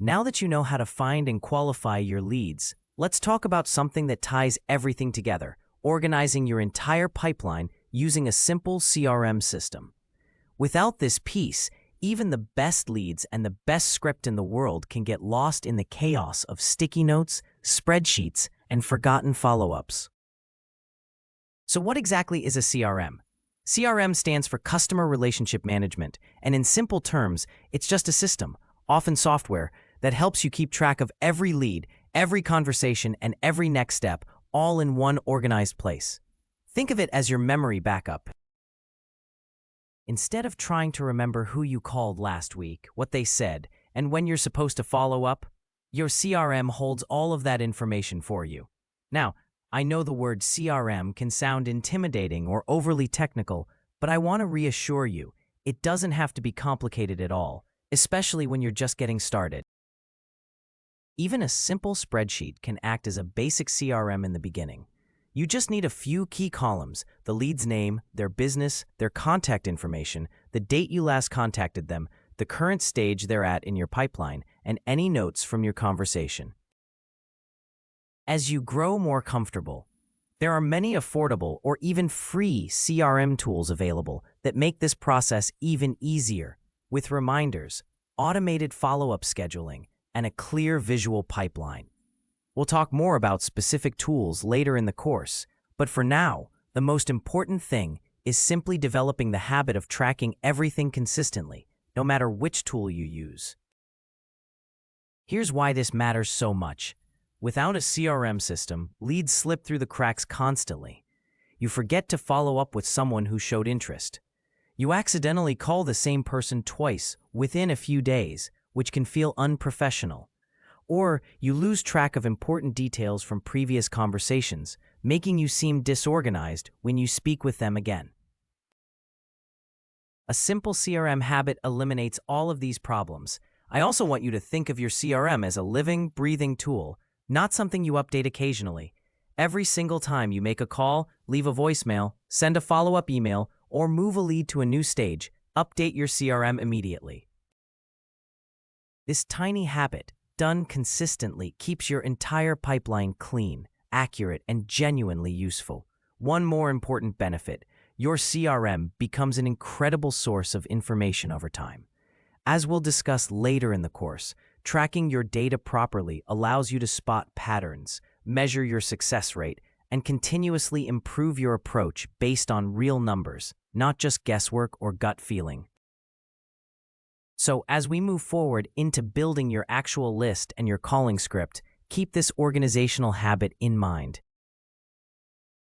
Now that you know how to find and qualify your leads, let's talk about something that ties everything together: organizing your entire pipeline using a simple CRM system. Without this piece, even the best leads and the best script in the world can get lost in the chaos of sticky notes, spreadsheets, and forgotten follow-ups. So what exactly is a CRM? CRM stands for Customer Relationship Management, and in simple terms, it's just a system, often software, that helps you keep track of every lead, every conversation, and every next step, all in one organized place. Think of it as your memory backup. Instead of trying to remember who you called last week, what they said, and when you're supposed to follow up, your CRM holds all of that information for you. Now, I know the word CRM can sound intimidating or overly technical, but I want to reassure you, it doesn't have to be complicated at all, especially when you're just getting started. Even a simple spreadsheet can act as a basic CRM in the beginning. You just need a few key columns: the lead's name, their business, their contact information, the date you last contacted them, the current stage they're at in your pipeline, and any notes from your conversation. As you grow more comfortable, there are many affordable or even free CRM tools available that make this process even easier, with reminders, automated follow-up scheduling, and a clear visual pipeline. We'll talk more about specific tools later in the course, but for now, the most important thing is simply developing the habit of tracking everything consistently, no matter which tool you use. Here's why this matters so much. Without a CRM system, leads slip through the cracks constantly. You forget to follow up with someone who showed interest. You accidentally call the same person twice within a few days, which can feel unprofessional. Or you lose track of important details from previous conversations, making you seem disorganized when you speak with them again. A simple CRM habit eliminates all of these problems. I also want you to think of your CRM as a living, breathing tool, not something you update occasionally. Every single time you make a call, leave a voicemail, send a follow-up email, or move a lead to a new stage, update your CRM immediately. This tiny habit, done consistently, keeps your entire pipeline clean, accurate, and genuinely useful. One more important benefit: your CRM becomes an incredible source of information over time. As we'll discuss later in the course, tracking your data properly allows you to spot patterns, measure your success rate, and continuously improve your approach based on real numbers, not just guesswork or gut feeling. So as we move forward into building your actual list and your calling script, keep this organizational habit in mind.